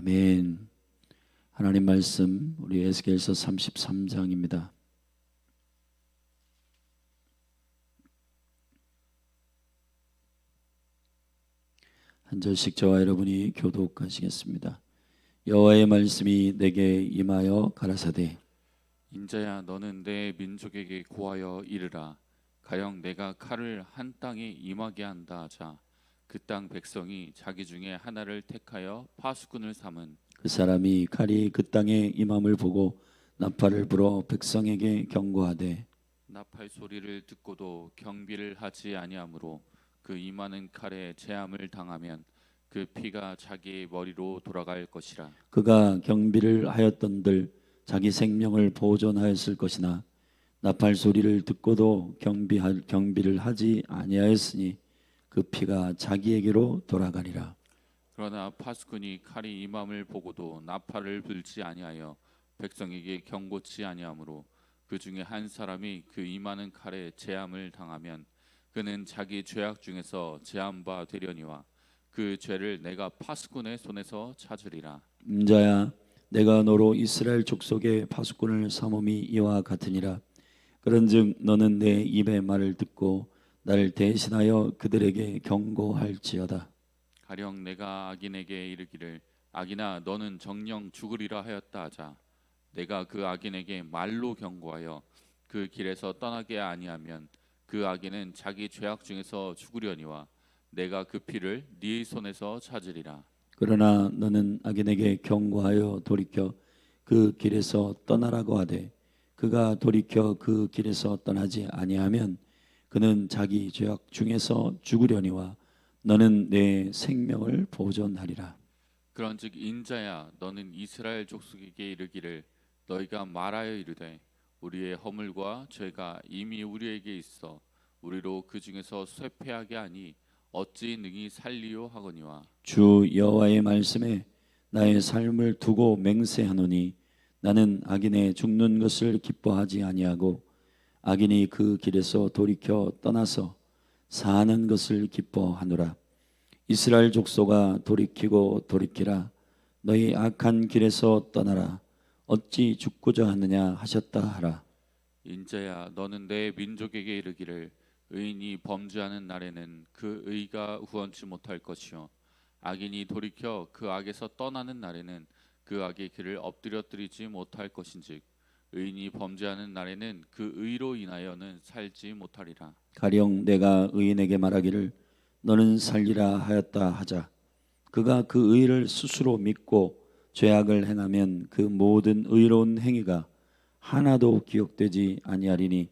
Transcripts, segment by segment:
아멘. 하나님 말씀 우리 에스겔서 33장입니다. 한 절씩 저와 여러분이 교독하시겠습니다. 여호와의 말씀이 내게 임하여 가라사대 인자야, 너는 내 민족에게 고하여 이르라. 가령 내가 칼을 한 땅에 임하게 한다 하자. 그 땅 백성이 자기 중에 하나를 택하여 파수꾼을 삼은 그 사람이 칼이 그 땅에 임함을 보고 나팔을 불어 백성에게 경고하되 나팔 소리를 듣고도 경비를 하지 아니하므로 그 임하는 칼에 재함을 당하면 그 피가 자기의 머리로 돌아갈 것이라. 그가 경비를 하였던들 자기 생명을 보존하였을 것이나 나팔 소리를 듣고도 경비를 하지 아니하였으니 그 피가 자기에게로 돌아가리라. 그러나 파수꾼이 칼이 임함을 보고도 나팔을 불지 아니하여 백성에게 경고치 아니하므로 그 중에 한 사람이 그 임하는 칼에 재함을 당하면 그는 자기 죄악 중에서 재함바 되려니와 그 죄를 내가 파수꾼의 손에서 찾으리라. 인자야, 내가 너로 이스라엘 족속의 파수꾼을 삼음이 이와 같으니라. 그런즉 너는 내 입의 말을 듣고 나를 대신하여 그들에게 경고할지어다. 가령 내가 악인에게 이르기를 악인아 너는 정녕 죽으리라 하였다 하자. 내가 그 악인에게 말로 경고하여 그 길에서 떠나게 아니하면 그 악인은 자기 죄악 중에서 죽으려니와 내가 그 피를 네 손에서 찾으리라. 그러나 너는 악인에게 경고하여 돌이켜 그 길에서 떠나라고 하되 그가 돌이켜 그 길에서 떠나지 아니하면 그는 자기 죄악 중에서 죽으려니와 너는 내 생명을 보존하리라. 그런즉 인자야 너는 이스라엘 족속에게 이르기를 너희가 말하여 이르되 우리의 허물과 죄가 이미 우리에게 있어 우리로 그 중에서 쇠폐하게 하니 어찌 능히 살리요 하거니와. 주 여호와의 말씀에 나의 삶을 두고 맹세하노니 나는 악인의 죽는 것을 기뻐하지 아니하고 악인이 그 길에서 돌이켜 떠나서 사는 것을 기뻐하노라. 이스라엘 족속아 돌이키고 돌이키라. 너희 악한 길에서 떠나라. 어찌 죽고자 하느냐 하셨다 하라. 인자야 너는 내 민족에게 이르기를 의인이 범죄하는 날에는 그 의가 후원치 못할 것이요 악인이 돌이켜 그 악에서 떠나는 날에는 그 악의 길을 엎드려뜨리지 못할 것인즉 의인이 범죄하는 날에는 그 의로 인하여는 살지 못하리라. 가령 내가 의인에게 말하기를 너는 살리라 하였다 하자. 그가 그 의를 스스로 믿고 죄악을 행하면 그 모든 의로운 행위가 하나도 기억되지 아니하리니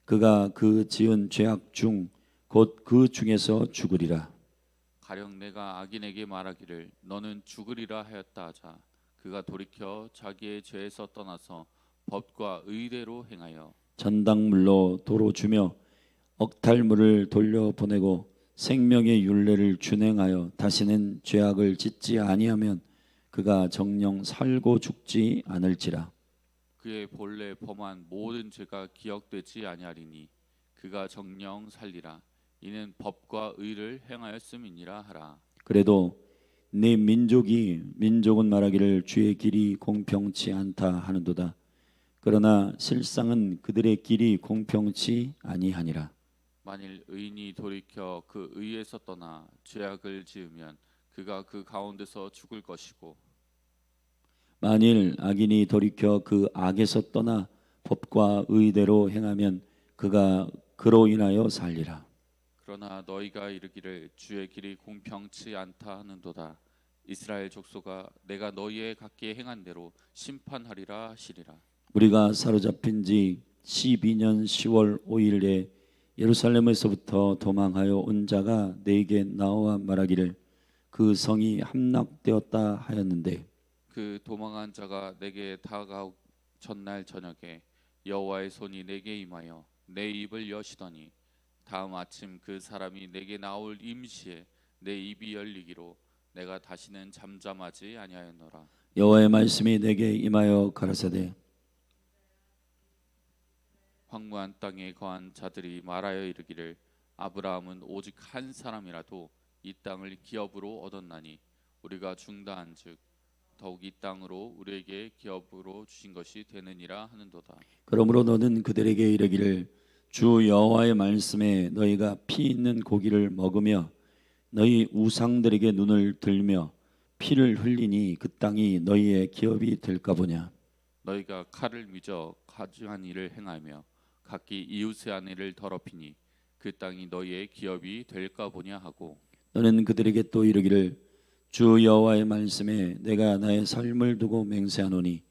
그가 그 지은 죄악 중 곧 그 중에서 죽으리라. 가령 내가 악인에게 말하기를 너는 죽으리라 하였다 하자. 그가 돌이켜 자기의 죄에서 떠나서 법과 의대로 행하여 전당물로 도로 주며 억탈물을 돌려보내고 생명의 율례를 준행하여 다시는 죄악을 짓지 아니하면 그가 정녕 살고 죽지 않을지라. 그의 본래 범한 모든 죄가 기억되지 아니하리니 그가 정녕 살리라. 이는 법과 의를 행하였음이니라 하라. 그래도 네 민족은 말하기를 주의 길이 공평치 않다 하는도다. 그러나 실상은 그들의 길이 공평치 아니하니라. 만일 의인이 돌이켜 그 의에서 떠나 죄악을 지으면 그가 그 가운데서 죽을 것이고 만일 악인이 돌이켜 그 악에서 떠나 법과 의대로 행하면 그가 그로 인하여 살리라. 그러나 너희가 이르기를 주의 길이 공평치 않다 하는도다. 이스라엘 족속아 내가 너희의 각기 행한 대로 심판하리라 하시리라. 우리가 사로잡힌 지 12년 10월 5일에 예루살렘에서부터 도망하여 온 자가 내게 나와 말하기를 그 성이 함락되었다 하였는데 그 도망한 자가 내게 다가오 전날 저녁에 여호와의 손이 내게 임하여 내 입을 여시더니 다음 아침 그 사람이 내게 나올 임시에 내 입이 열리기로 내가 다시는 잠잠하지 아니하였노라. 여호와의 말씀이 내게 임하여 가라사대 황무한 땅에 거한 자들이 말하여 이르기를 아브라함은 오직 한 사람이라도 이 땅을 기업으로 얻었나니 우리가 중다한즉 더욱 이 땅으로 우리에게 기업으로 주신 것이 되느니라 하는도다. 그러므로 너는 그들에게 이르기를 주 여호와의 말씀에 너희가 피 있는 고기를 먹으며 너희 우상들에게 눈을 들며 피를 흘리니 그 땅이 너희의 기업이 될까 보냐. 너희가 칼을 미져 가증한 일을 행하며 각기 이웃의 아내를 더럽히니 그 땅이 너희의 기업이 될까 보냐 하고 너는 그들에게 또 이르기를 주 여호와의 말씀에 내가 나의 삶을 두고 맹세하노니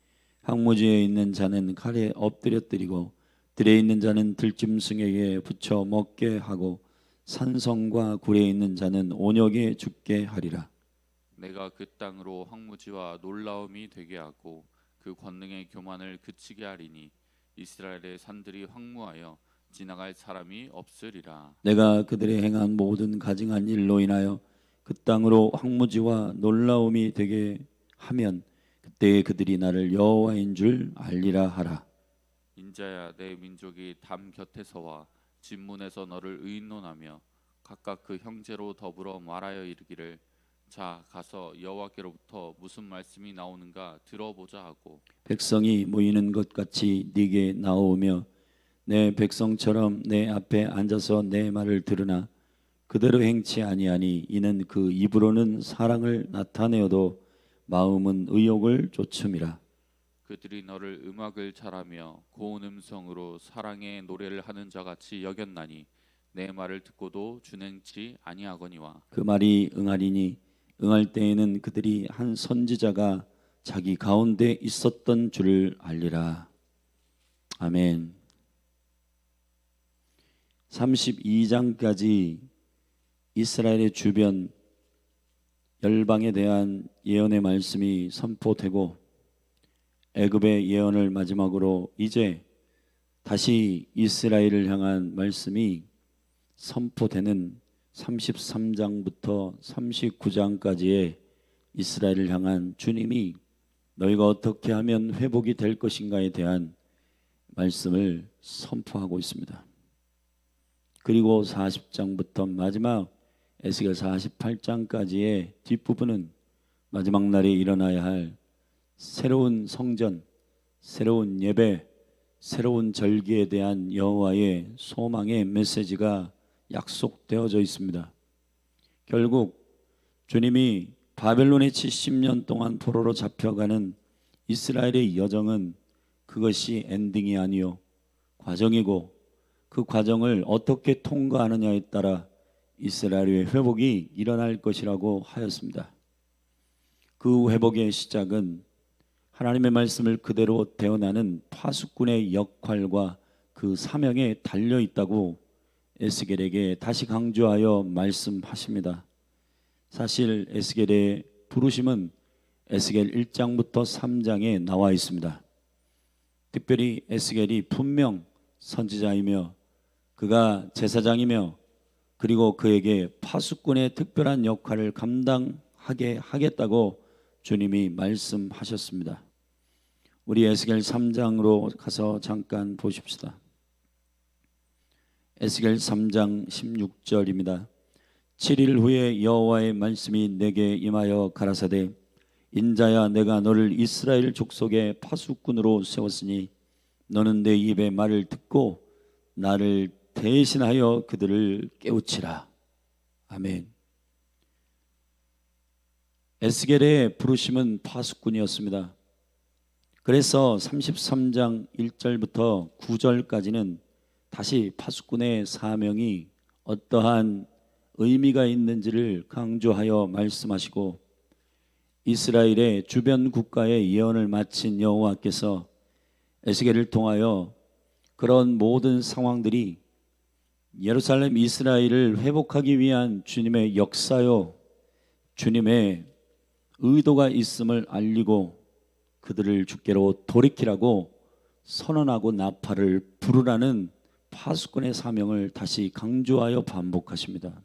황무지에 있는 자는 칼에 엎드려뜨리고 들에 있는 자는 들짐승에게 붙여 먹게 하고 산성과 굴에 있는 자는 온역에 죽게 하리라. 내가 그 땅으로 황무지와 놀라움이 되게 하고 그 권능의 교만을 그치게 하리니 이스라엘의 산들이 황무하여 지나갈 사람이 없으리라. 내가 그들의 행한 모든 가증한 일로 인하여 그 땅으로 황무지와 놀라움이 되게 하면 그때에 그들이 나를 여호와인 줄 알리라 하라. 인자야 내 민족이 담 곁에서와 진문에서 너를 의논하며 각각 그 형제로 더불어 말하여 이르기를 자 가서 여호와께로부터 무슨 말씀이 나오는가 들어보자 하고 백성이 모이는 것 같이 네게 나오며 내 백성처럼 내 앞에 앉아서 내 말을 들으나 그대로 행치 아니하니 이는 그 입으로는 사랑을 나타내어도 마음은 의욕을 쫓음이라. 그들이 너를 음악을 잘하며 고운 음성으로 사랑의 노래를 하는 자 같이 여겼나니 내 말을 듣고도 준행치 아니하거니와 그 말이 응하리니 응할 때에는 그들이 한 선지자가 자기 가운데 있었던 줄을 알리라. 아멘. 32장까지 이스라엘의 주변 열방에 대한 예언의 말씀이 선포되고 애굽의 예언을 마지막으로 이제 다시 이스라엘을 향한 말씀이 선포되는 33장부터 39장까지의 이스라엘을 향한 주님이 너희가 어떻게 하면 회복이 될 것인가에 대한 말씀을 선포하고 있습니다. 그리고 40장부터 마지막 에스겔 48장까지의 뒷부분은 마지막 날에 일어나야 할 새로운 성전, 새로운 예배, 새로운 절기에 대한 여호와의 소망의 메시지가 약속되어져 있습니다. 결국 주님이 바벨론에 70년 동안 포로로 잡혀가는 이스라엘의 여정은 그것이 엔딩이 아니요 과정이고 그 과정을 어떻게 통과하느냐에 따라 이스라엘의 회복이 일어날 것이라고 하였습니다. 그 회복의 시작은 하나님의 말씀을 그대로 대언하는 파수꾼의 역할과 그 사명에 달려 있다고 에스겔에게 다시 강조하여 말씀하십니다. 사실 에스겔의 부르심은 에스겔 1장부터 3장에 나와 있습니다. 특별히 에스겔이 분명 선지자이며 그가 제사장이며 그리고 그에게 파수꾼의 특별한 역할을 감당하게 하겠다고 주님이 말씀하셨습니다. 우리 에스겔 3장으로 가서 잠깐 보십시다. 에스겔 3장 16절입니다. 7일 후에 여호와의 말씀이 내게 임하여 가라사대 인자야 내가 너를 이스라엘 족속의 파수꾼으로 세웠으니 너는 내 입의 말을 듣고 나를 대신하여 그들을 깨우치라. 아멘. 에스겔의 부르심은 파수꾼이었습니다. 그래서 33장 1절부터 9절까지는 다시 파수꾼의 사명이 어떠한 의미가 있는지를 강조하여 말씀하시고 이스라엘의 주변 국가의 예언을 마친 여호와께서 에스겔을 통하여 그런 모든 상황들이 예루살렘 이스라엘을 회복하기 위한 주님의 역사요 주님의 의도가 있음을 알리고 그들을 주께로 돌이키라고 선언하고 나팔을 부르라는 파수꾼의 사명을 다시 강조하여 반복하십니다.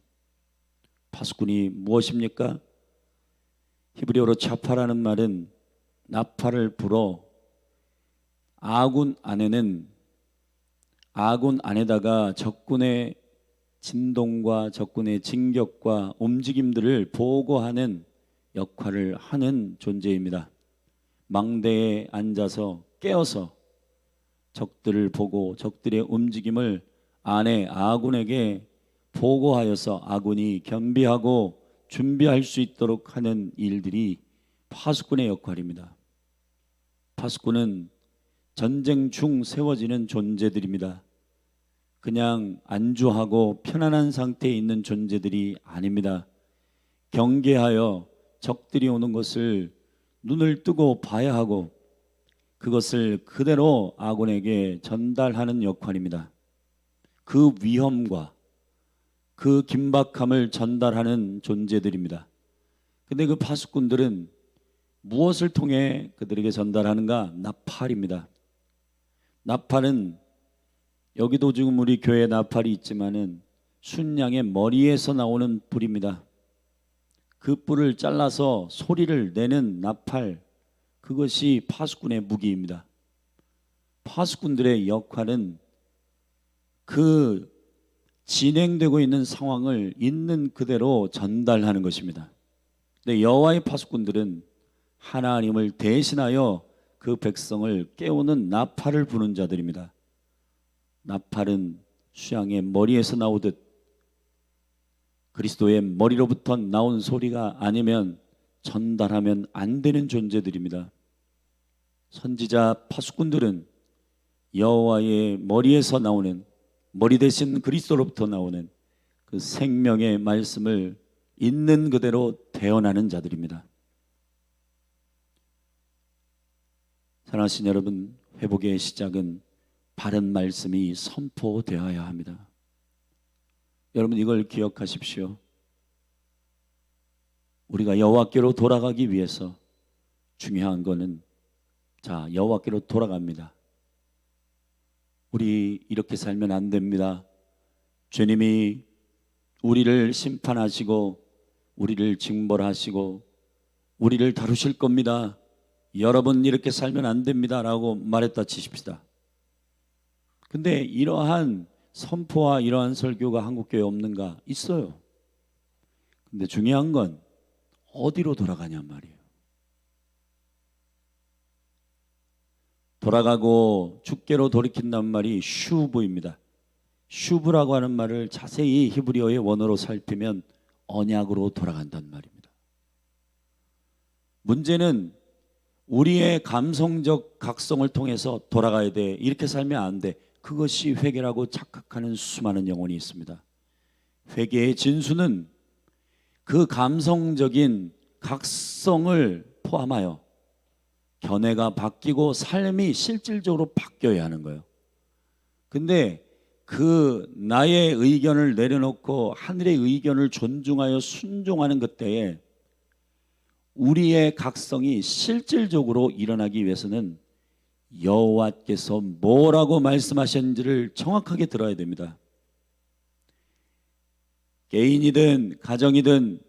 파수꾼이 무엇입니까? 히브리어로 차파라는 말은 나팔을 불어 아군 안에다가 적군의 진동과 적군의 진격과 움직임들을 보고하는 역할을 하는 존재입니다. 망대에 앉아서 깨어서 적들을 보고 적들의 움직임을 아내 아군에게 보고하여서 아군이 겸비하고 준비할 수 있도록 하는 일들이 파수꾼의 역할입니다. 파수꾼은 전쟁 중 세워지는 존재들입니다. 그냥 안주하고 편안한 상태에 있는 존재들이 아닙니다. 경계하여 적들이 오는 것을 눈을 뜨고 봐야 하고 그것을 그대로 아군에게 전달하는 역할입니다. 그 위험과 그 긴박함을 전달하는 존재들입니다. 근데 그 파수꾼들은 무엇을 통해 그들에게 전달하는가? 나팔입니다. 나팔은 여기도 지금 우리 교회에 나팔이 있지만은 순양의 머리에서 나오는 불입니다. 그 뿔을 잘라서 소리를 내는 나팔, 그것이 파수꾼의 무기입니다. 파수꾼들의 역할은 그 진행되고 있는 상황을 있는 그대로 전달하는 것입니다. 근데 여호와의 파수꾼들은 하나님을 대신하여 그 백성을 깨우는 나팔을 부는 자들입니다. 나팔은 수양의 머리에서 나오듯 그리스도의 머리로부터 나온 소리가 아니면 전달하면 안 되는 존재들입니다. 선지자 파수꾼들은 여호와의 머리에서 나오는, 머리 대신 그리스도로부터 나오는 그 생명의 말씀을 있는 그대로 대언하는 자들입니다. 사랑하신 여러분, 회복의 시작은 바른 말씀이 선포되어야 합니다. 여러분, 이걸 기억하십시오. 우리가 여호와께로 돌아가기 위해서 중요한 거는, 자, 여호와께로 돌아갑니다. 우리 이렇게 살면 안 됩니다. 주님이 우리를 심판하시고 우리를 징벌하시고 우리를 다루실 겁니다. 여러분 이렇게 살면 안 됩니다 라고 말했다 치십시다. 근데 이러한 선포와 이러한 설교가 한국교회에 없는가? 있어요. 근데 중요한 건 어디로 돌아가냔 말이에요. 돌아가고 주께로 돌이킨단 말이 슈브입니다. 슈브라고 하는 말을 자세히 히브리어의 원어로 살피면 언약으로 돌아간단 말입니다. 문제는 우리의 감성적 각성을 통해서 돌아가야 돼, 이렇게 살면 안 돼, 그것이 회개라고 착각하는 수많은 영혼이 있습니다. 회개의 진수는 그 감성적인 각성을 포함하여 견해가 바뀌고 삶이 실질적으로 바뀌어야 하는 거예요. 근데 그 나의 의견을 내려놓고 하늘의 의견을 존중하여 순종하는 그때에 우리의 각성이 실질적으로 일어나기 위해서는 여호와께서 뭐라고 말씀하셨는지를 정확하게 들어야 됩니다. 개인이든 가정이든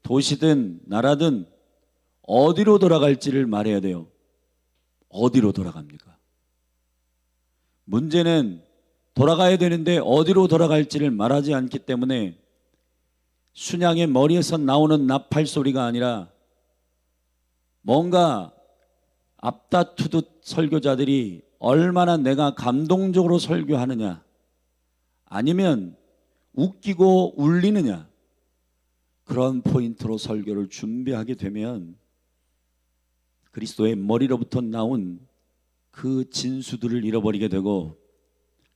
도시든 나라든 어디로 돌아갈지를 말해야 돼요. 어디로 돌아갑니까? 문제는 돌아가야 되는데 어디로 돌아갈지를 말하지 않기 때문에 순양의 머리에서 나오는 나팔 소리가 아니라 뭔가 앞다투듯 설교자들이 얼마나 내가 감동적으로 설교하느냐, 아니면 웃기고 울리느냐, 그런 포인트로 설교를 준비하게 되면 그리스도의 머리로부터 나온 그 진수들을 잃어버리게 되고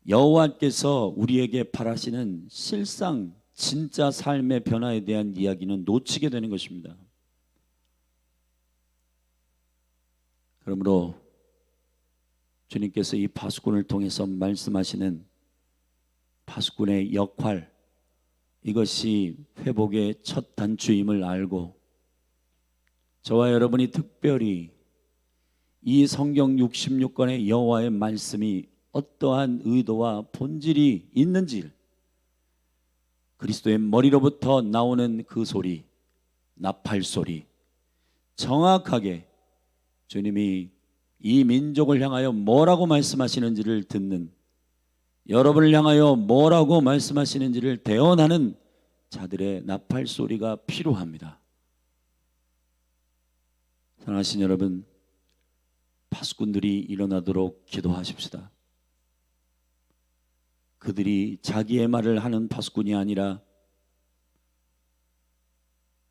여호와께서 우리에게 바라시는 실상 진짜 삶의 변화에 대한 이야기는 놓치게 되는 것입니다. 그러므로 주님께서 이 파수꾼을 통해서 말씀하시는 파수꾼의 역할, 이것이 회복의 첫 단추임을 알고 저와 여러분이 특별히 이 성경 66권의 여호와의 말씀이 어떠한 의도와 본질이 있는지, 그리스도의 머리로부터 나오는 그 소리, 나팔 소리, 정확하게 주님이 이 민족을 향하여 뭐라고 말씀하시는지를 듣는, 여러분을 향하여 뭐라고 말씀하시는지를 대언하는 자들의 나팔 소리가 필요합니다. 사랑하신 여러분, 파수꾼들이 일어나도록 기도하십시다. 그들이 자기의 말을 하는 파수꾼이 아니라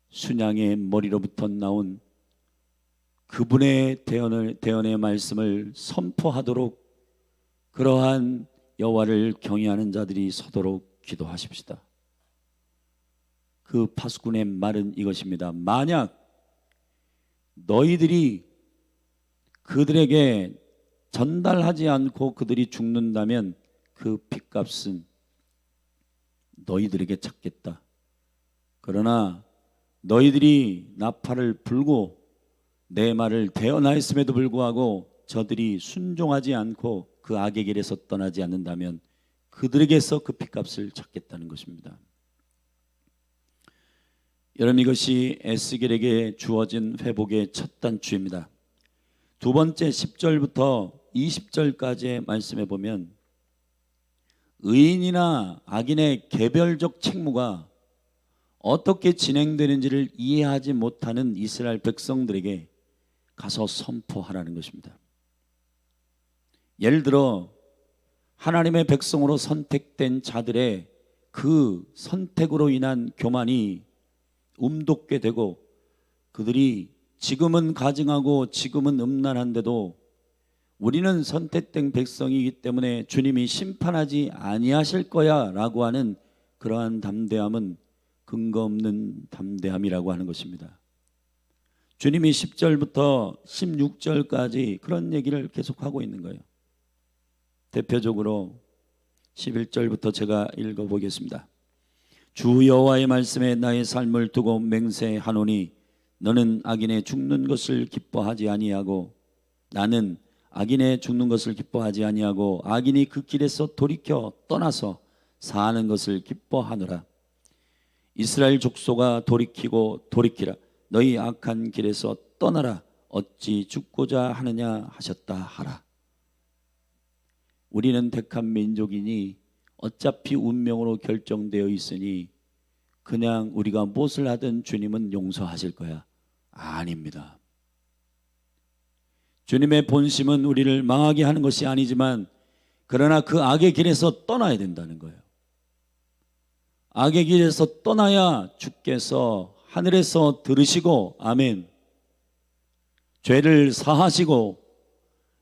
순양의 머리로부터 나온 그분의 대언의 말씀을 선포하도록 그러한 여호와를 경외하는 자들이 서도록 기도하십시다. 그 파수꾼의 말은 이것입니다. 만약 너희들이 그들에게 전달하지 않고 그들이 죽는다면 그 핏값은 너희들에게 찾겠다. 그러나 너희들이 나팔을 불고 내 말을 대언하였음에도 불구하고 저들이 순종하지 않고 그 악의 길에서 떠나지 않는다면 그들에게서 그 핏값을 찾겠다는 것입니다. 여러분, 이것이 에스겔에게 주어진 회복의 첫 단추입니다. 두 번째 10절부터 20절까지의 말씀에 보면 의인이나 악인의 개별적 책무가 어떻게 진행되는지를 이해하지 못하는 이스라엘 백성들에게 가서 선포하라는 것입니다. 예를 들어 하나님의 백성으로 선택된 자들의 그 선택으로 인한 교만이 움돋게 되고 그들이 지금은 가증하고 지금은 음란한데도 우리는 선택된 백성이기 때문에 주님이 심판하지 아니하실 거야 라고 하는 그러한 담대함은 근거 없는 담대함이라고 하는 것입니다. 주님이 10절부터 16절까지 그런 얘기를 계속하고 있는 거예요. 대표적으로 11절부터 제가 읽어보겠습니다. 주 여호와의 말씀에 나의 삶을 두고 맹세하노니 너는 악인의 죽는 것을 기뻐하지 아니하고 나는 악인의 죽는 것을 기뻐하지 아니하고 악인이 그 길에서 돌이켜 떠나서 사는 것을 기뻐하노라. 이스라엘 족속아 돌이키고 돌이키라. 너희 악한 길에서 떠나라. 어찌 죽고자 하느냐 하셨다 하라. 우리는 택한 민족이니 어차피 운명으로 결정되어 있으니 그냥 우리가 무엇을 하든 주님은 용서하실 거야. 아닙니다. 주님의 본심은 우리를 망하게 하는 것이 아니지만 그러나 그 악의 길에서 떠나야 된다는 거예요. 악의 길에서 떠나야 주께서 하늘에서 들으시고 아멘 죄를 사하시고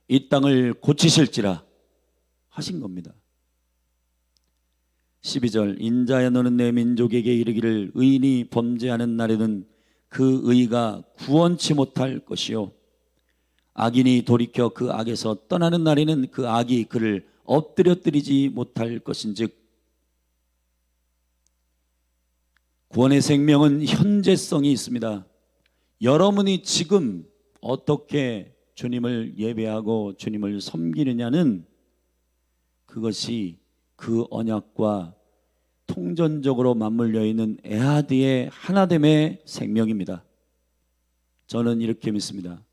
이 땅을 고치실지라 하신 겁니다. 12절 인자야 너는 내 민족에게 이르기를 의인이 범죄하는 날에는 그 의가 구원치 못할 것이요 악인이 돌이켜 그 악에서 떠나는 날에는 그 악이 그를 엎드려뜨리지 못할 것인즉 구원의 생명은 현재성이 있습니다. 여러분이 지금 어떻게 주님을 예배하고 주님을 섬기느냐는 그것이 그 언약과 통전적으로 맞물려 있는 에하드의 하나됨의 생명입니다. 저는 이렇게 믿습니다.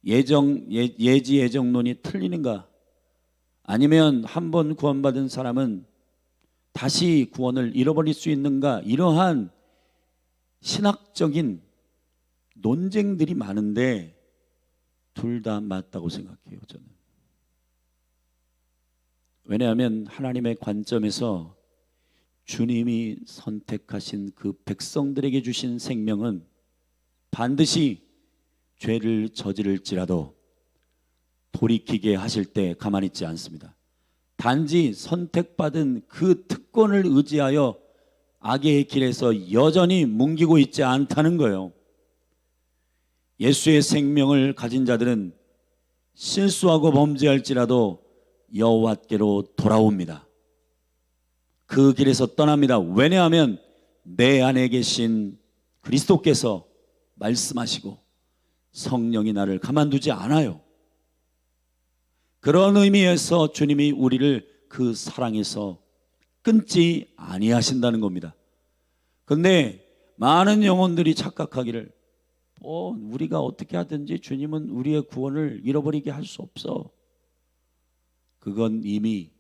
예지 예정론이 틀리는가? 아니면 한 번 구원받은 사람은 다시 구원을 잃어버릴 수 있는가? 이러한 신학적인 논쟁들이 많은데 둘 다 맞다고 생각해요. 저는. 왜냐하면 하나님의 관점에서 주님이 선택하신 그 백성들에게 주신 생명은 반드시 죄를 저지를지라도 돌이키게 하실 때 가만히 있지 않습니다. 단지 선택받은 그 특권을 의지하여 악의 길에서 여전히 뭉기고 있지 않다는 거예요. 예수의 생명을 가진 자들은 실수하고 범죄할지라도 여호와께로 돌아옵니다. 그 길에서 떠납니다. 왜냐하면 내 안에 계신 그리스도께서 말씀하시고 성령이 나를 가만두지 않아요. 그런 의미에서 주님이 우리를 그 사랑에서 끊지 아니하신다는 겁니다. 그런데 많은 영혼들이 착각하기를 우리가 어떻게 하든지 주님은 우리의 구원을 잃어버리게 할 수 없어. 그건 이미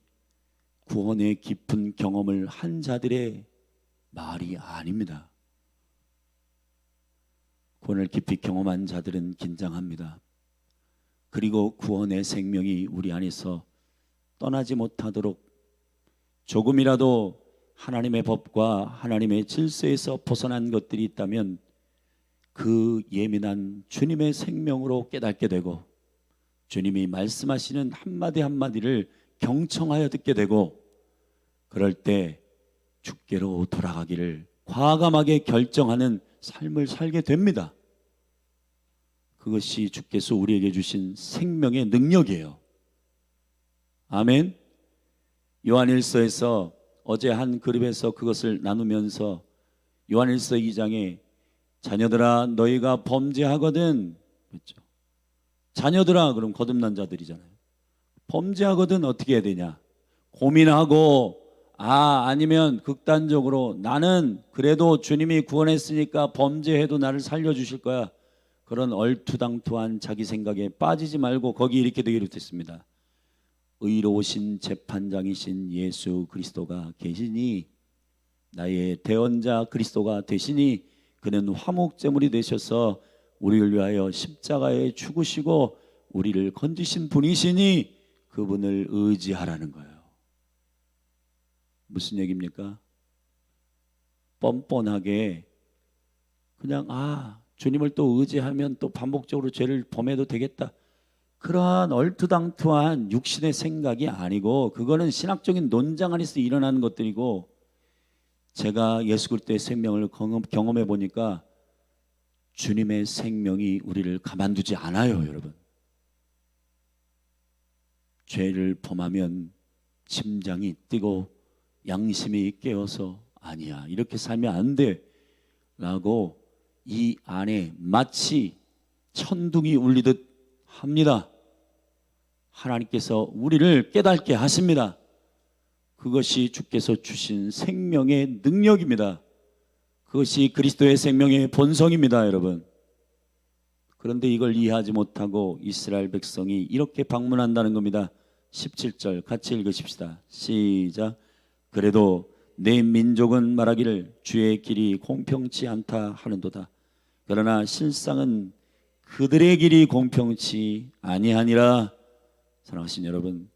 구원의 깊은 경험을 한 자들의 말이 아닙니다. 구원을 깊이 경험한 자들은 긴장합니다. 그리고 구원의 생명이 우리 안에서 떠나지 못하도록 조금이라도 하나님의 법과 하나님의 질서에서 벗어난 것들이 있다면 그 예민한 주님의 생명으로 깨닫게 되고 주님이 말씀하시는 한마디 한마디를 경청하여 듣게 되고 그럴 때 주께로 돌아가기를 과감하게 결정하는 삶을 살게 됩니다. 그것이 주께서 우리에게 주신 생명의 능력이에요. 아멘. 요한일서에서 어제 한 그룹에서 그것을 나누면서 요한일서 2장에 자녀들아 너희가 범죄하거든, 그렇죠? 자녀들아 그럼 거듭난 자들이잖아요. 범죄하거든 어떻게 해야 되냐? 고민하고 아니면 극단적으로 나는 그래도 주님이 구원했으니까 범죄해도 나를 살려주실 거야. 그런 얼투당투한 자기 생각에 빠지지 말고 거기 이렇게 되기로 됐습니다. 의로우신 재판장이신 예수 그리스도가 계시니 나의 대언자 그리스도가 되시니 그는 화목제물이 되셔서 우리를 위하여 십자가에 죽으시고 우리를 건지신 분이시니 그분을 의지하라는 거예요. 무슨 얘기입니까? 뻔뻔하게 그냥 주님을 또 의지하면 또 반복적으로 죄를 범해도 되겠다. 그러한 얼투당투한 육신의 생각이 아니고 그거는 신학적인 논장 안에서 일어나는 것들이고 제가 예수 그리스도의 생명을 경험해 보니까 주님의 생명이 우리를 가만두지 않아요, 여러분. 죄를 범하면 심장이 뛰고 양심이 깨어서 아니야 이렇게 살면 안 돼 라고 이 안에 마치 천둥이 울리듯 합니다. 하나님께서 우리를 깨닫게 하십니다. 그것이 주께서 주신 생명의 능력입니다. 그것이 그리스도의 생명의 본성입니다, 여러분. 그런데 이걸 이해하지 못하고 이스라엘 백성이 이렇게 방문한다는 겁니다. 17절 같이 읽으십시다. 시작. 그래도 내 민족은 말하기를 주의 길이 공평치 않다 하는도다. 그러나 실상은 그들의 길이 공평치 아니하니라. 사랑하신 여러분,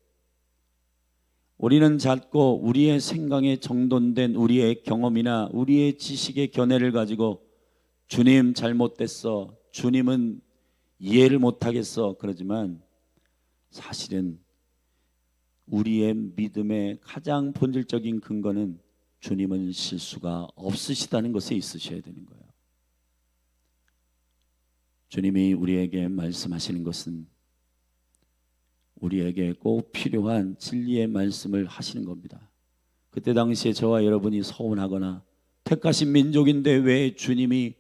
우리는 자꾸 우리의 생각에 정돈된 우리의 경험이나 우리의 지식의 견해를 가지고 주님 잘못됐어, 주님은 이해를 못하겠어 그러지만 사실은 우리의 믿음의 가장 본질적인 근거는 주님은 실수가 없으시다는 것에 있으셔야 되는 거예요. 주님이 우리에게 말씀하시는 것은 우리에게 꼭 필요한 진리의 말씀을 하시는 겁니다. 그때 당시에 저와 여러분이 서운하거나 택하신 민족인데 왜 주님이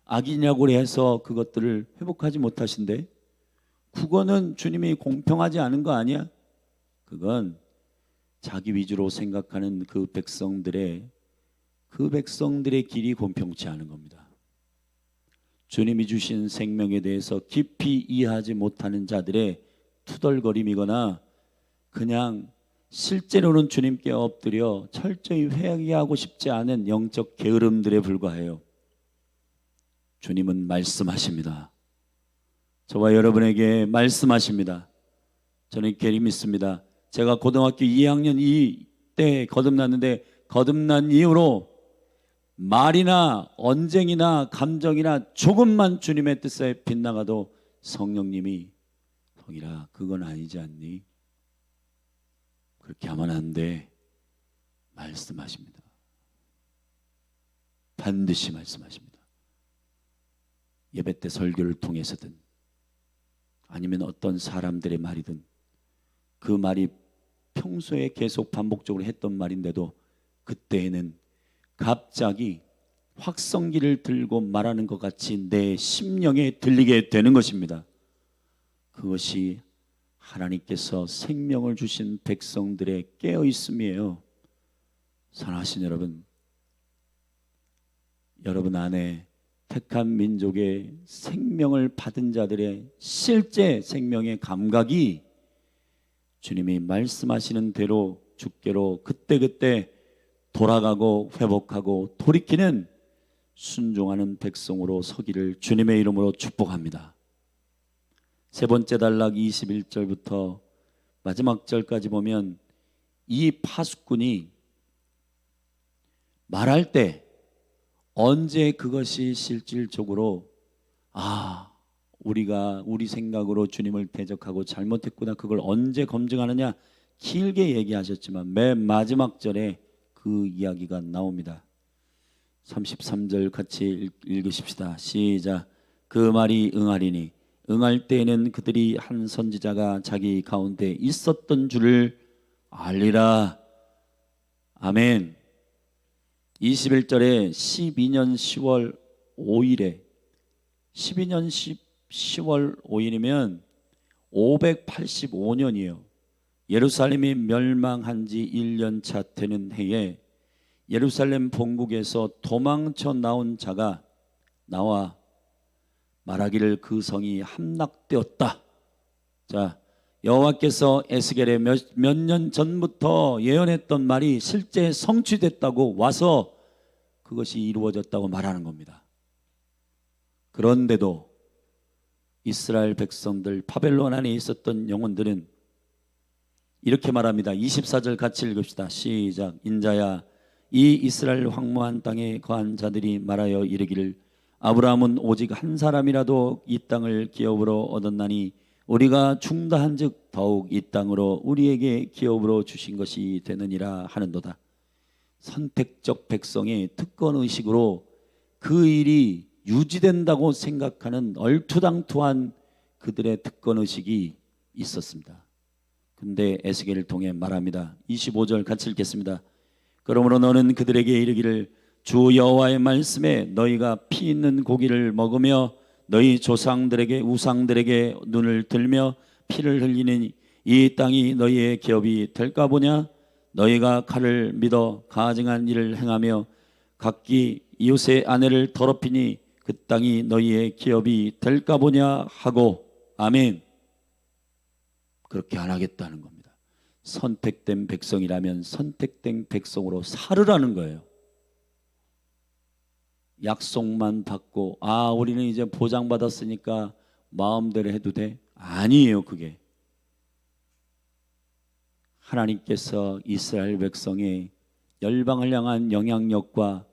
악이냐고 해서 그것들을 회복하지 못하신대? 그거는 주님이 공평하지 않은 거 아니야? 그건 자기 위주로 생각하는 그 백성들의 길이 공평치 않은 겁니다. 주님이 주신 생명에 대해서 깊이 이해하지 못하는 자들의 투덜거림이거나 그냥 실제로는 주님께 엎드려 철저히 회개하고 싶지 않은 영적 게으름들에 불과해요. 주님은 말씀하십니다. 저와 여러분에게 말씀하십니다. 저는 이렇게 믿습니다. 제가 고등학교 2학년 때 거듭났는데 거듭난 이후로 말이나 언쟁이나 감정이나 조금만 주님의 뜻에 빗나가도 성령님이 성이라 그건 아니지 않니? 그렇게 하면 안 돼. 말씀하십니다. 반드시 말씀하십니다. 예배 때 설교를 통해서든 아니면 어떤 사람들의 말이든 그 말이 평소에 계속 반복적으로 했던 말인데도 그때에는 갑자기 확성기를 들고 말하는 것 같이 내 심령에 들리게 되는 것입니다. 그것이 하나님께서 생명을 주신 백성들의 깨어있음이에요. 사랑하신 여러분, 여러분 안에 택한 민족의 생명을 받은 자들의 실제 생명의 감각이 주님이 말씀하시는 대로 주께로 그때그때 돌아가고 회복하고 돌이키는 순종하는 백성으로 서기를 주님의 이름으로 축복합니다. 세 번째 단락 21절부터 마지막 절까지 보면 이 파수꾼이 말할 때 언제 그것이 실질적으로 우리가 우리 생각으로 주님을 대적하고 잘못했구나, 그걸 언제 검증하느냐 길게 얘기하셨지만 맨 마지막 절에 그 이야기가 나옵니다. 33절 같이 읽으십시다. 시작. 그 말이 응하리니 응할 때에는 그들이 한 선지자가 자기 가운데 있었던 줄을 알리라. 아멘. 21절에 12년 10월 5일에 12년 10월 5일이면 585년이에요. 예루살렘이 멸망한 지 1년 차 되는 해에 예루살렘 본국에서 도망쳐 나온 자가 나와 말하기를 그 성이 함락되었다. 자, 여호와께서 에스겔에 몇 년 전부터 예언했던 말이 실제 성취됐다고 와서 그것이 이루어졌다고 말하는 겁니다. 그런데도 이스라엘 백성들, 바벨론 안에 있었던 영혼들은 이렇게 말합니다. 24절 같이 읽읍시다. 시작. 인자야, 이 이스라엘 황무한 땅에 거한 자들이 말하여 이르기를 아브라함은 오직 한 사람이라도 이 땅을 기업으로 얻었나니 우리가 중다한즉 더욱 이 땅으로 우리에게 기업으로 주신 것이 되느니라 하는도다. 선택적 백성의 특권의식으로 그 일이 유지된다고 생각하는 얼토당토한 그들의 특권의식이 있었습니다. 근데 에스겔을 통해 말합니다. 25절 같이 읽겠습니다. 그러므로 너는 그들에게 이르기를 주 여호와의 말씀에 너희가 피 있는 고기를 먹으며 너희 조상들에게 우상들에게 눈을 들며 피를 흘리는 이 땅이 너희의 기업이 될까 보냐. 너희가 칼을 믿어 가증한 일을 행하며 각기 이웃의 아내를 더럽히니 그 땅이 너희의 기업이 될까 보냐 하고. 아멘. 그렇게 안 하겠다는 겁니다. 선택된 백성이라면 선택된 백성으로 살으라는 거예요. 약속만 받고 우리는 이제 보장받았으니까 마음대로 해도 돼? 아니에요. 그게 하나님께서 이스라엘 백성의 열방을 향한 영향력과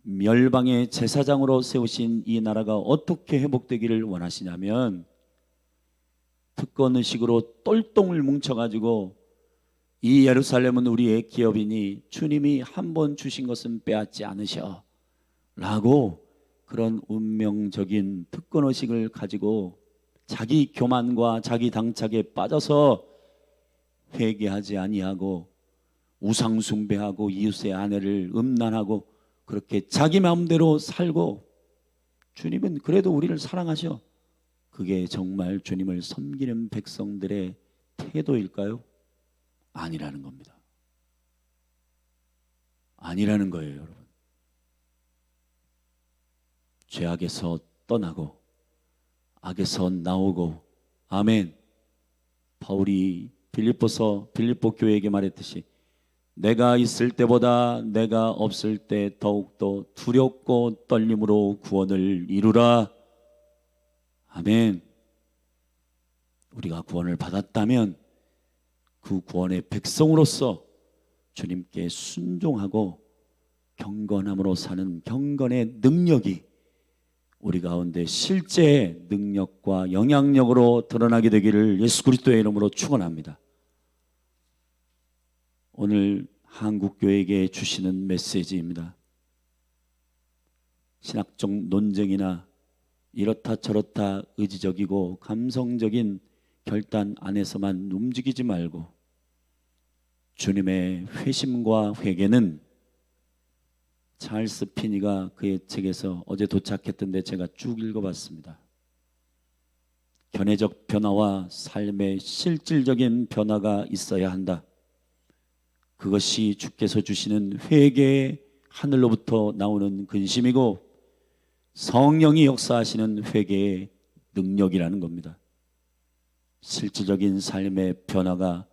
멸방의 제사장으로 세우신 이 나라가 어떻게 회복되기를 원하시냐면 특권의식으로 똘똥을 뭉쳐가지고 이 예루살렘은 우리의 기업이니 주님이 한 번 주신 것은 빼앗지 않으셔 라고 그런 운명적인 특권의식을 가지고 자기 교만과 자기 당착에 빠져서 회개하지 아니하고 우상 숭배하고 이웃의 아내를 음란하고 그렇게 자기 마음대로 살고, 주님은 그래도 우리를 사랑하셔. 그게 정말 주님을 섬기는 백성들의 태도일까요? 아니라는 겁니다. 아니라는 거예요, 여러분. 죄악에서 떠나고 악에서 나오고. 아멘. 바울이 빌립보 교회에게 말했듯이 내가 있을 때보다 내가 없을 때 더욱더 두렵고 떨림으로 구원을 이루라. 아멘. 우리가 구원을 받았다면 그 구원의 백성으로서 주님께 순종하고 경건함으로 사는 경건의 능력이 우리 가운데 실제 능력과 영향력으로 드러나게 되기를 예수 그리스도의 이름으로 축원합니다. 오늘 한국교회에게 주시는 메시지입니다. 신학적 논쟁이나 이렇다 저렇다 의지적이고 감성적인 결단 안에서만 움직이지 말고 주님의 회심과 회개는 찰스 피니가 그의 책에서 어제 도착했던데 제가 쭉 읽어봤습니다. 견해적 변화와 삶의 실질적인 변화가 있어야 한다. 그것이 주께서 주시는 회개의 하늘로부터 나오는 근심이고 성령이 역사하시는 회개의 능력이라는 겁니다. 실질적인 삶의 변화가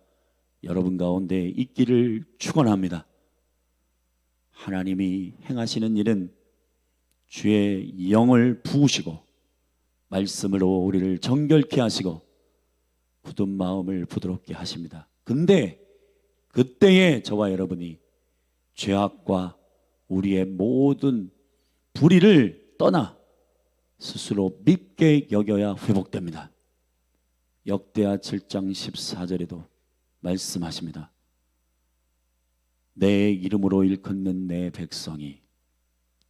여러분 가운데 있기를 축원합니다. 하나님이 행하시는 일은 주의 영을 부으시고 말씀으로 우리를 정결케 하시고 굳은 마음을 부드럽게 하십니다. 근데 그때에 저와 여러분이 죄악과 우리의 모든 불의를 떠나 스스로 밉게 여겨야 회복됩니다. 역대하 7장 14절에도 말씀하십니다. 내 이름으로 일컫는 내 백성이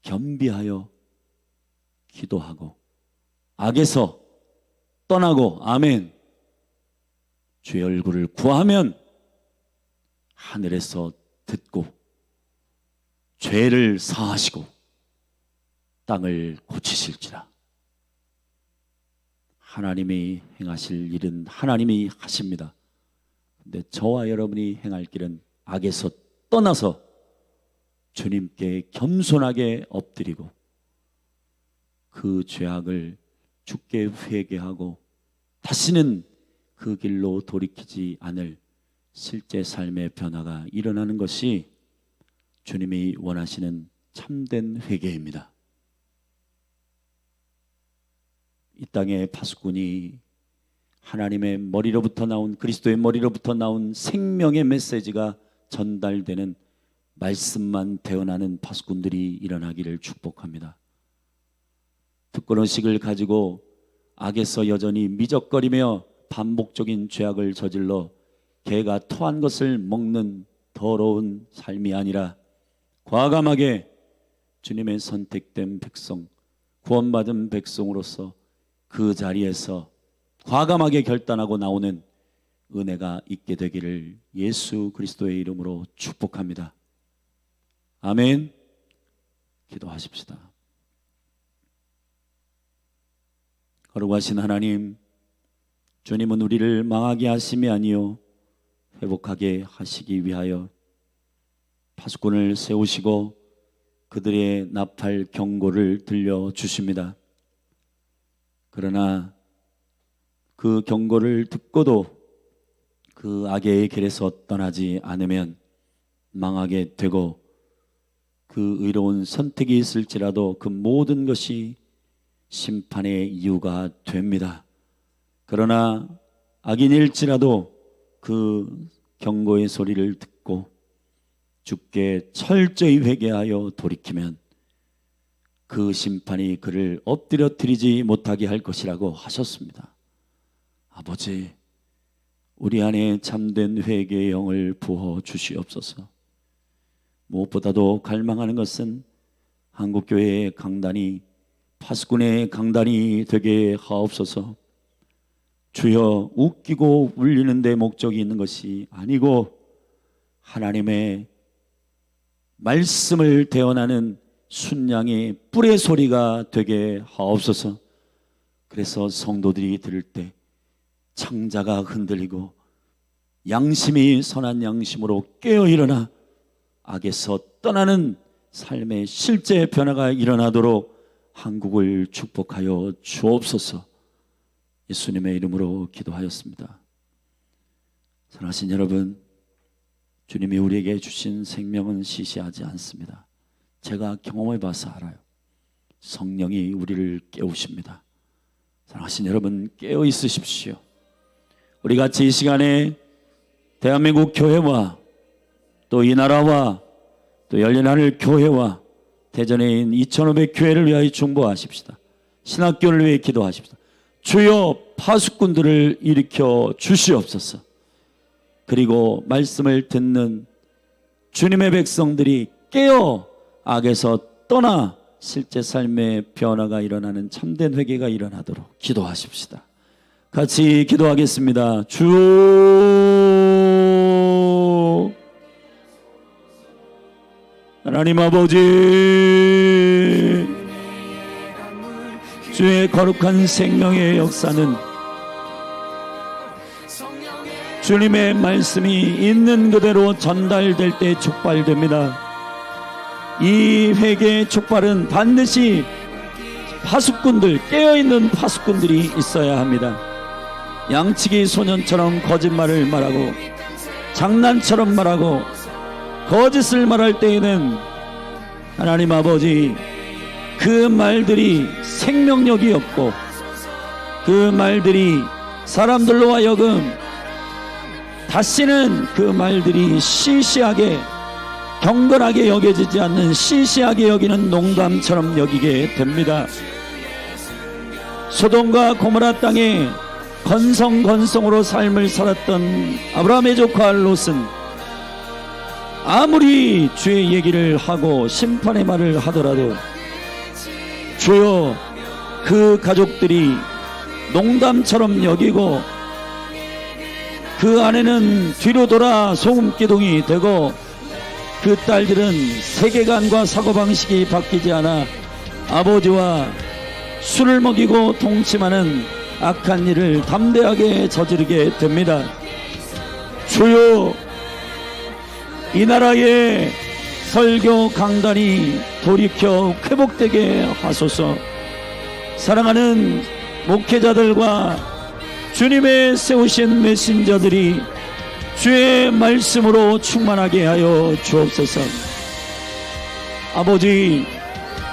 겸비하여 기도하고 악에서 떠나고 아멘 주의 얼굴을 구하면 하늘에서 듣고 죄를 사하시고 땅을 고치실지라. 하나님이 행하실 일은 하나님이 하십니다. 근데 저와 여러분이 행할 길은 악에서 떠나서 주님께 겸손하게 엎드리고 그 죄악을 주께 회개하고 다시는 그 길로 돌이키지 않을 실제 삶의 변화가 일어나는 것이 주님이 원하시는 참된 회개입니다. 이 땅의 파수꾼이 하나님의 머리로부터 나온 그리스도의 머리로부터 나온 생명의 메시지가 전달되는 말씀만 태어나는 파수꾼들이 일어나기를 축복합니다. 특권 의식을 가지고 악에서 여전히 미적거리며 반복적인 죄악을 저질러 개가 토한 것을 먹는 더러운 삶이 아니라 과감하게 주님의 선택된 백성, 구원받은 백성으로서 그 자리에서 과감하게 결단하고 나오는 은혜가 있게 되기를 예수 그리스도의 이름으로 축복합니다. 아멘. 기도하십시다. 거룩하신 하나님, 주님은 우리를 망하게 하심이 아니요 회복하게 하시기 위하여 파수꾼을 세우시고 그들의 나팔 경고를 들려주십니다. 그러나 그 경고를 듣고도 그 악의 길에서 떠나지 않으면 망하게 되고 그 의로운 선택이 있을지라도 그 모든 것이 심판의 이유가 됩니다. 그러나 악인일지라도 그 경고의 소리를 듣고 주께 철저히 회개하여 돌이키면 그 심판이 그를 엎드려뜨리지 못하게 할 것이라고 하셨습니다. 아버지, 우리 안에 참된 회개의 영을 부어 주시옵소서. 무엇보다도 갈망하는 것은 한국교회의 강단이 파수꾼의 강단이 되게 하옵소서. 주여, 웃기고 울리는 데 목적이 있는 것이 아니고 하나님의 말씀을 대언하는 순양의 뿔의 소리가 되게 하옵소서. 그래서 성도들이 들을 때 창자가 흔들리고 양심이 선한 양심으로 깨어 일어나 악에서 떠나는 삶의 실제 변화가 일어나도록 한국을 축복하여 주옵소서. 예수님의 이름으로 기도하였습니다. 사랑하신 여러분, 주님이 우리에게 주신 생명은 시시하지 않습니다. 제가 경험해 봐서 알아요. 성령이 우리를 깨우십니다. 사랑하신 여러분, 깨어 있으십시오. 우리 같이 이 시간에 대한민국 교회와 또 이 나라와 또 열린하늘 교회와 대전에 있는 2500교회를 위하여 중보하십시다. 신학교를 위해 기도하십시다. 주여, 파수꾼들을 일으켜 주시옵소서. 그리고 말씀을 듣는 주님의 백성들이 깨어 악에서 떠나 실제 삶의 변화가 일어나는 참된 회개가 일어나도록 기도하십시다. 같이 기도하겠습니다. 주 하나님 아버지, 주의 거룩한 생명의 역사는 주님의 말씀이 있는 그대로 전달될 때 촉발됩니다. 이 회개의 촉발은 반드시 파수꾼들, 깨어있는 파수꾼들이 있어야 합니다. 양치기 소년처럼 거짓말을 말하고 장난처럼 말하고 거짓을 말할 때에는 하나님 아버지, 그 말들이 생명력이 없고 그 말들이 사람들로 하여금 다시는 그 말들이 시시하게 경건하게 여겨지지 않는 시시하게 여기는 농담처럼 여기게 됩니다. 소돔과 고모라 땅에 건성건성으로 삶을 살았던 아브라함의 조카 롯은 아무리 주의 얘기를 하고 심판의 말을 하더라도 주여 그 가족들이 농담처럼 여기고 그 아내는 뒤로 돌아 소금기둥이 되고 그 딸들은 세계관과 사고방식이 바뀌지 않아 아버지와 술을 먹이고 동침하는 악한 일을 담대하게 저지르게 됩니다. 주여 이 나라의 설교 강단이 돌이켜 회복되게 하소서. 사랑하는 목회자들과 주님의 세우신 메신저들이 주의 말씀으로 충만하게 하여 주옵소서. 아버지,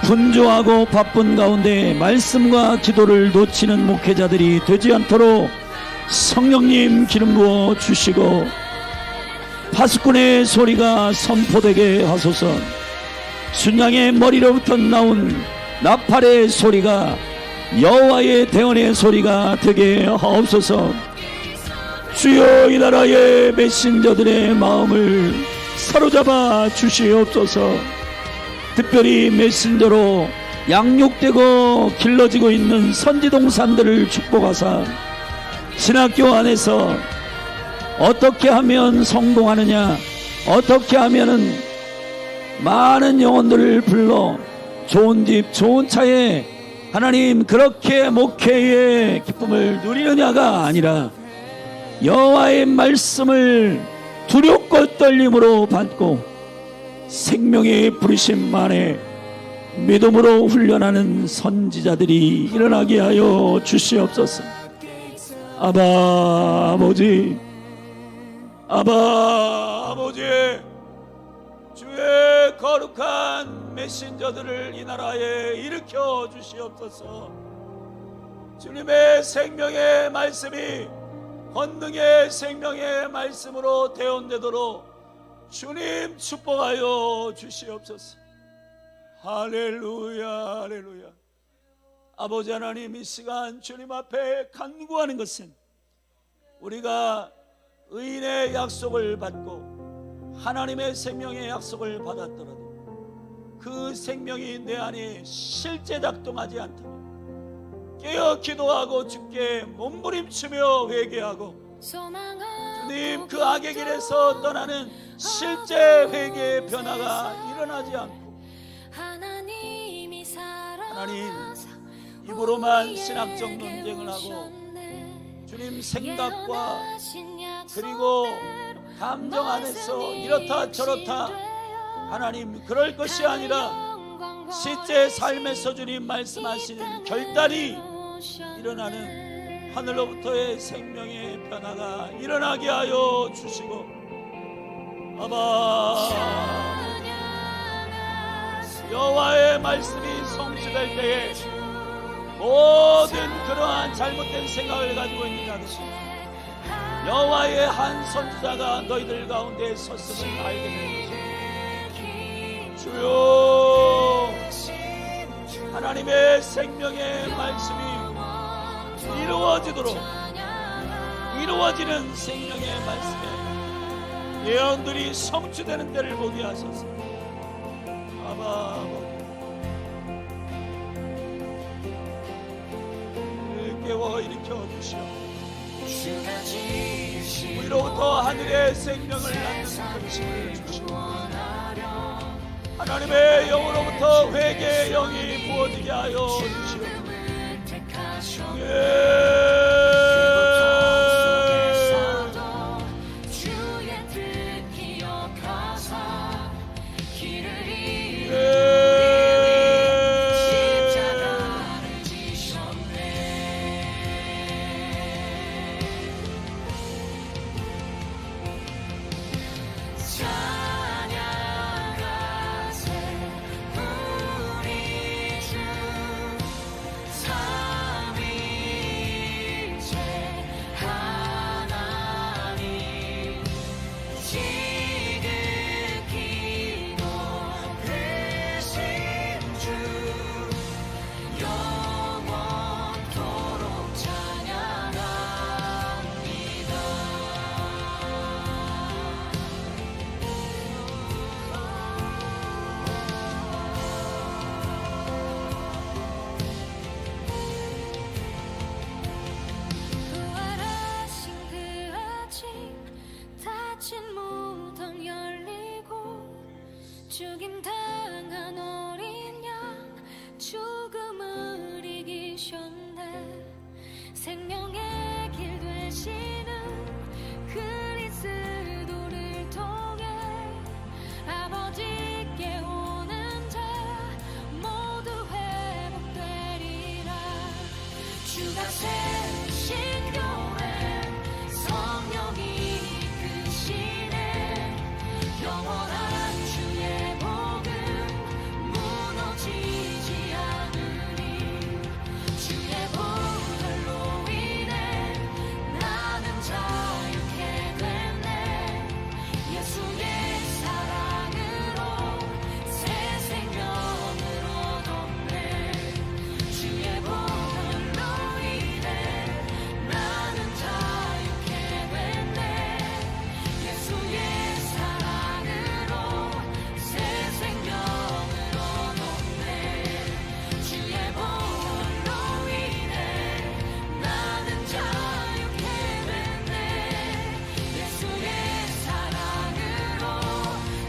분주하고 바쁜 가운데 말씀과 기도를 놓치는 목회자들이 되지 않도록 성령님 기름 부어 주시고 파수꾼의 소리가 선포되게 하소서. 순양의 머리로부터 나온 나팔의 소리가 여호와의 대언의 소리가 되게 하옵소서. 주여 이 나라의 메신저들의 마음을 사로잡아 주시옵소서. 특별히 메신저로 양육되고 길러지고 있는 선지동산들을 축복하사 신학교 안에서 어떻게 하면 성공하느냐, 어떻게 하면은 많은 영혼들을 불러 좋은 집 좋은 차에 하나님 그렇게 목회의 기쁨을 누리느냐가 아니라 여호와의 말씀을 두렵고 떨림으로 받고 생명의 부르심 안에 믿음으로 훈련하는 선지자들이 일어나게 하여 주시옵소서. 아버지, 아버지, 주의 거룩한 메신저들을 이 나라에 일으켜 주시옵소서. 주님의 생명의 말씀이 권능의 생명의 말씀으로 대언되도록 주님 축복하여 주시옵소서. 할렐루야, 할렐루야. 아버지 하나님, 이 시간 주님 앞에 간구하는 것은 우리가 의인의 약속을 받고 하나님의 생명의 약속을 받았더라도 그 생명이 내 안에 실제 작동하지 않다면 깨어 기도하고 주께 몸부림치며 회개하고 주님 그 악의 길에서 떠나는 실제 회개의 변화가 일어나지 않고 하나님 입으로만 신학적 논쟁을 하고 주님 생각과 그리고 감정 안에서 이렇다 저렇다 하나님 그럴 것이 아니라 실제 삶에서 주님 말씀하시는 결단이 일어나는 하늘로부터의 생명의 변화가 일어나게 하여 주시고 아바 여호와의 말씀이 성취될 때에 모든 그러한 잘못된 생각을 가지고 있는 자들 여호와의 한 선지자가 너희들 가운데 섰음을 알게 될 것입니다. 주여 하나님의 생명의 말씀이 이루어지도록 이루어지는 생명의 말씀에 예언들이 성취되는 때를 보게 하소서. 아바 깨워 일으켜 주시오. 위로부터 하늘의 생명을 낳는 근심을 주시오. 하나님의 영으로부터 회개의 영이 부어지게 하여 주시오. 죽임당한 어린 양 죽음을 이기셨네. 생명의 길 되시는 그리스도를 통해 아버지께 오는 자 모두 회복되리라. 주가 세우신 교회 성령이 이끄시네. 영원한 주의 복음 무너지지 않으니 주의 보혈로 인해 나는 자유케 됐네. 예수의 사랑으로 새 생명을 얻었네. 주의 보혈로 인해 나는 자유케 됐네. 예수의 사랑으로 새 생명을 얻었네. 주의 보혈로 인해 나는 자유케 됐네. 예수의 사랑으로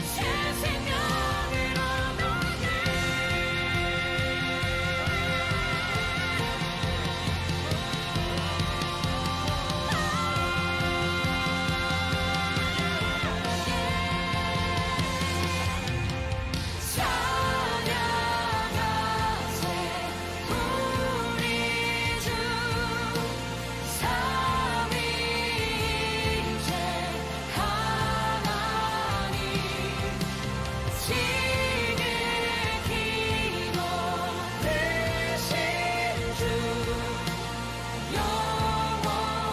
새 생명을 얻었네. 찬양하세 우리 주 삼위일체 하나님. 지극히 높으신 주 영원토록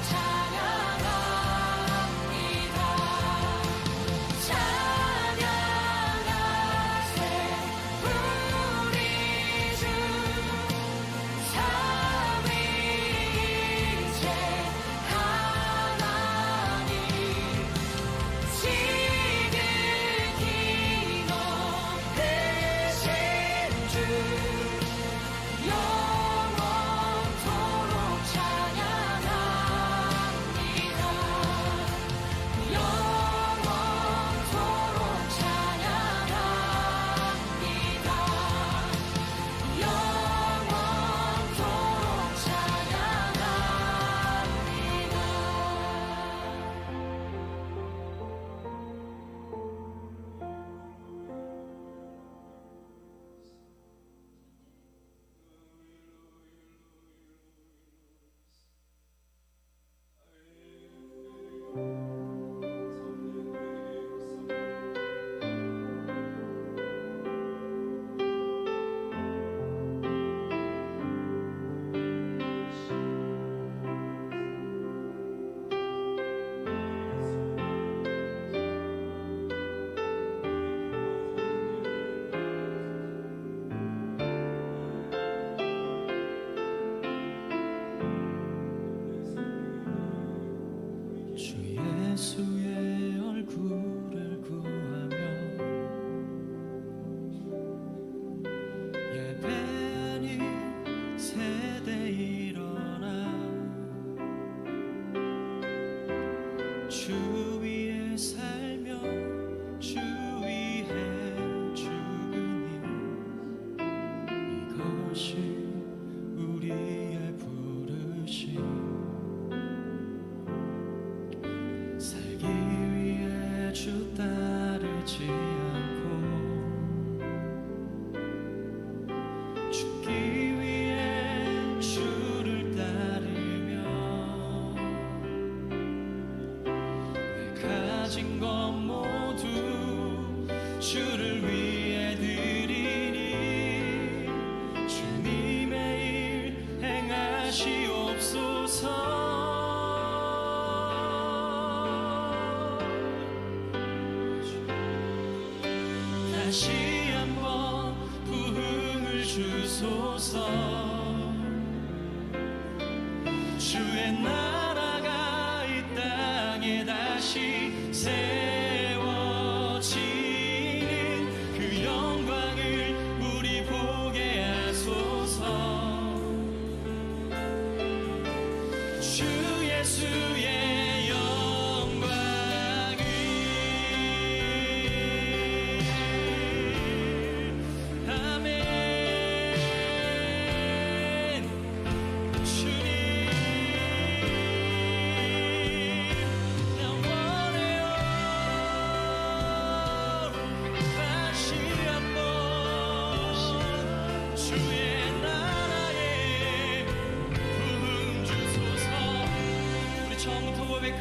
찬양합니다. 찬양하세 우리 주 삼위일체 하나님. 지극히 높으신 주 영원토록 찬양합니다. 영원토록 찬양합니다. 영원토록 주 예수의 얼굴을 구하며 예배하는 세대 일어나 주 위에 살며 주 위에 죽으니 이것이 우리의 부르심. 살기 위해 주 따르지 않고 죽기 위해 주를 따르며 내 가진 것 모두 주를 위해 드리니 주님의 일 행하시옵소서. 다시 한번 부흥을 주소서. 주의 나라가 이 땅에 다시 세워지는 그 영광을 우리 보게 하소서. 주 예수의 영광을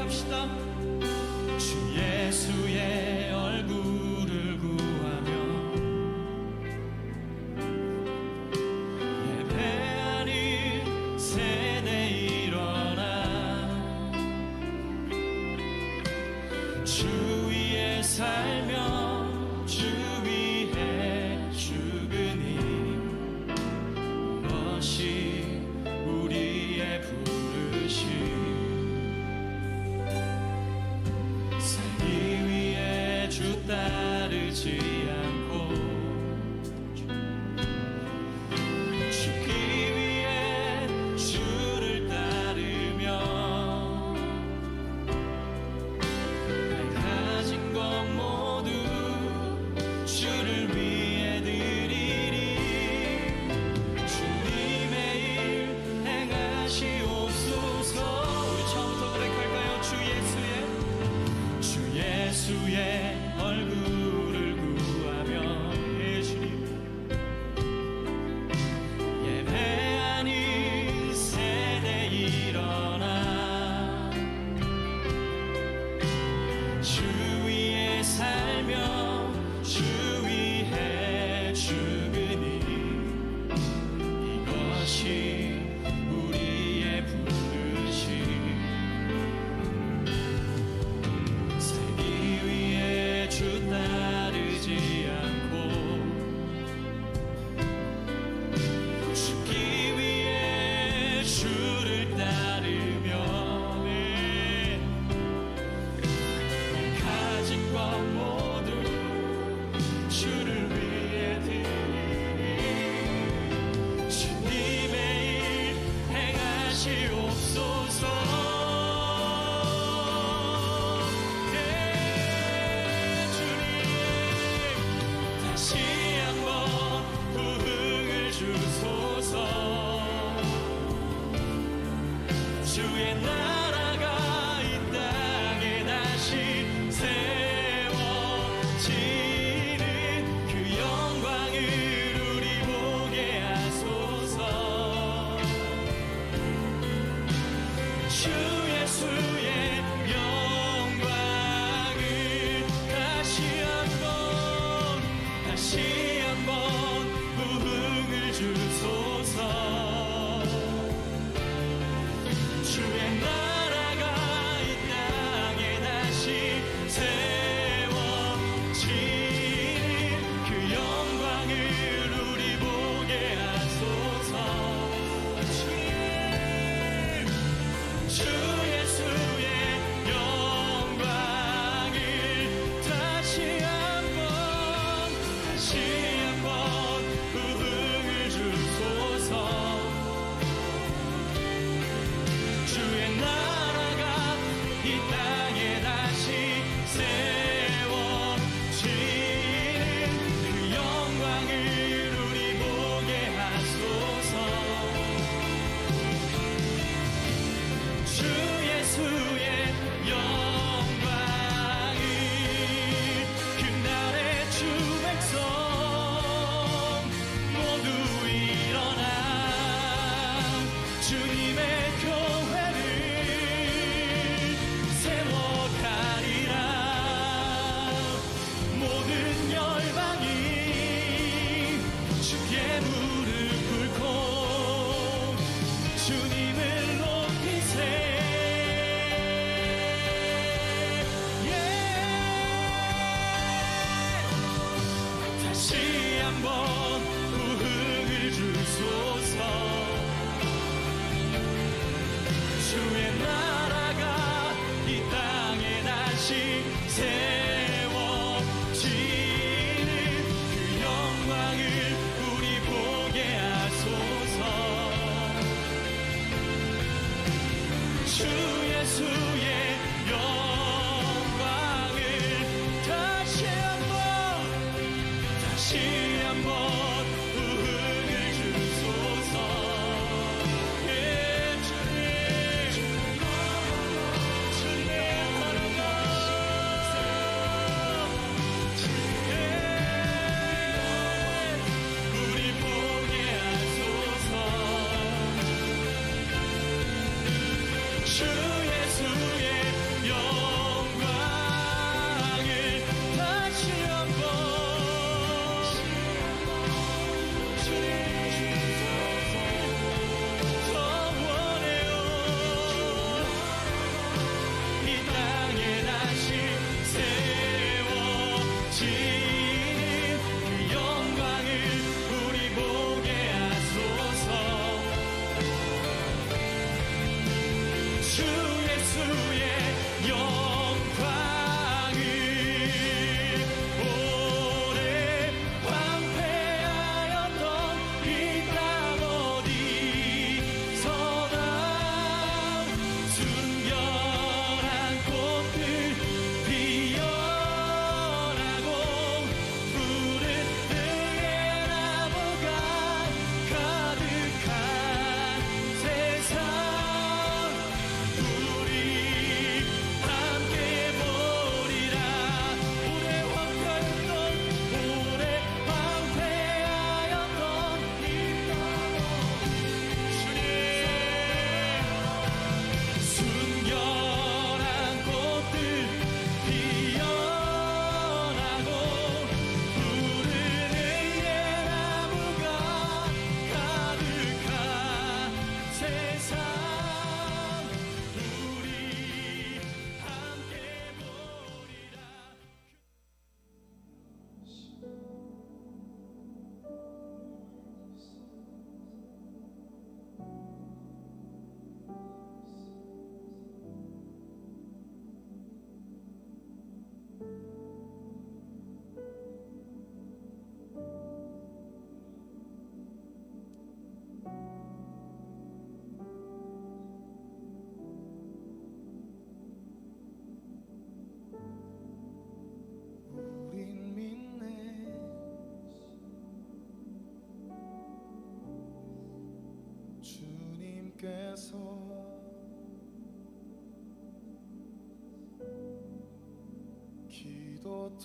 고백합시다. 주 예수의 얼굴을 구하며 예배하는 세대 일어나 주 위에 살며 주 위에 죽으니 무엇이 우리의 부르심 살기 위해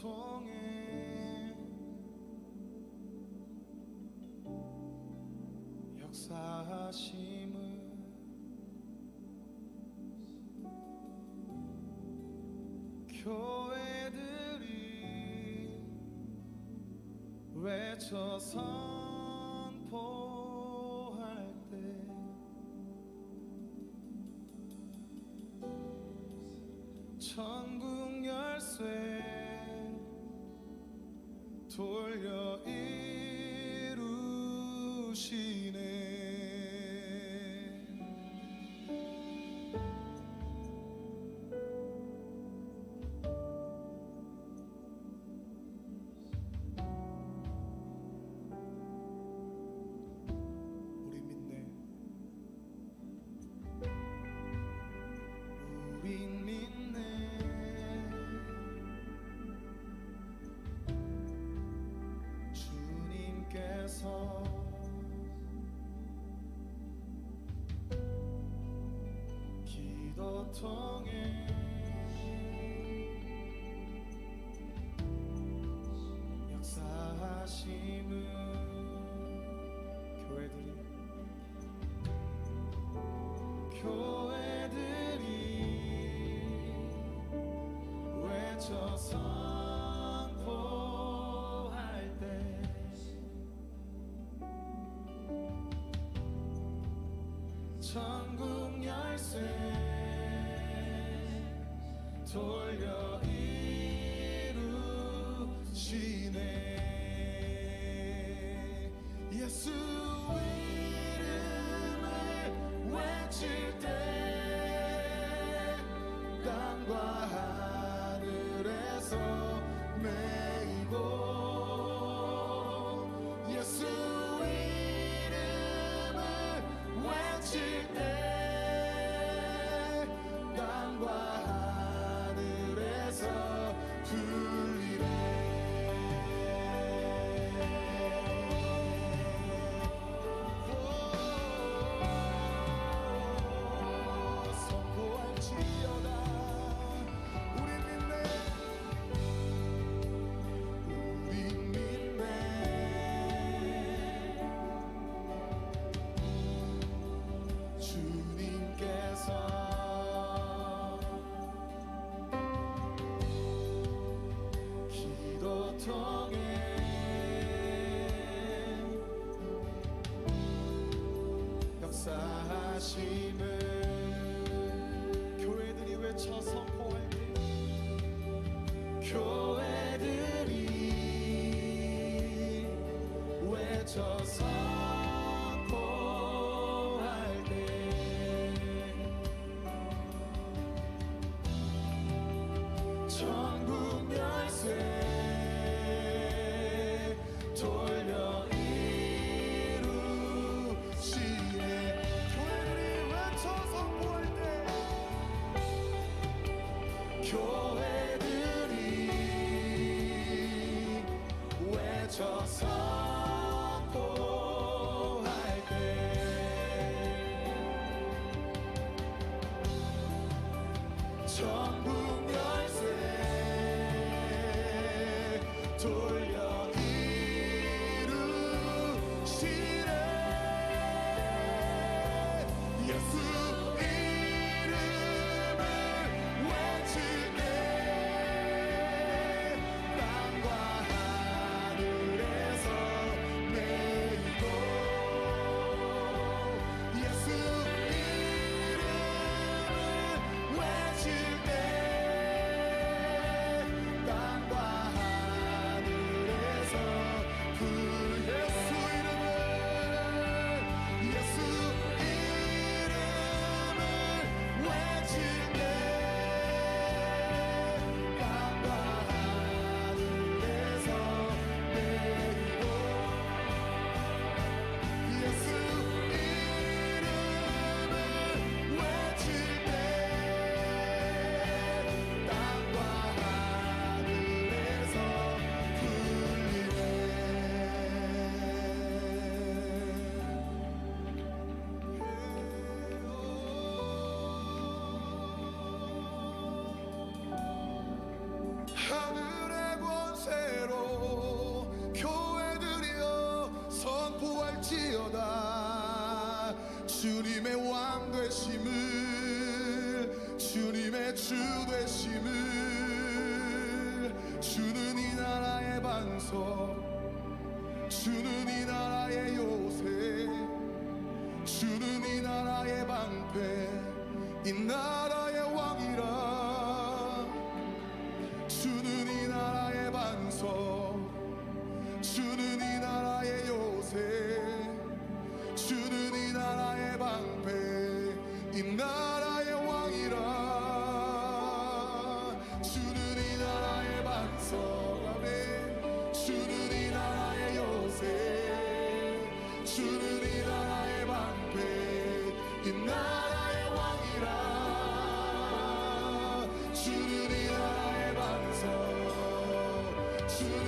통해 역사하심을 교회들이 외쳐 선포할 때 천국 열쇠 돌려 이루시네. 우리 믿네. 우린 믿네. 주님께서 기도 통해 역사하심을 교회들이 외쳐 선포할 때 천국 열쇠 돌려 이루시네. 예수 이름을 외칠 때 땅과 하늘에서 메이고 예수 이름을 외칠 때 땅과 하늘에서 들리네. 선포할지어다. 우리 믿네. 우리 믿네. 주님께서 기도 통해 역사하심을 교회들이 외쳐 선포할 때 교회들이 외쳐 선포할 때 천국 열쇠 돌려 이루시네. 교회들이 외쳐 선포할 때 교회들이 외쳐 선포할 되시리로다. 주님의 왕 되심을, 주님의 주 되심을, 주는 이 나라의 반석, 주는 이 나라의 요새, 주는 이 나라의 방패, 이 나라의 왕이라. 주는 이 나라의 반석, 주는 이 나라의 요새, 주는 이 나라의 방패, 이 나라의 왕이라. 주는 이 나라의 반석, 아멘. 주는 이 나라의 요새, 주는 이 나라의 방패, 이 나라의 왕이라. 주는 이 나라의 반석, 주는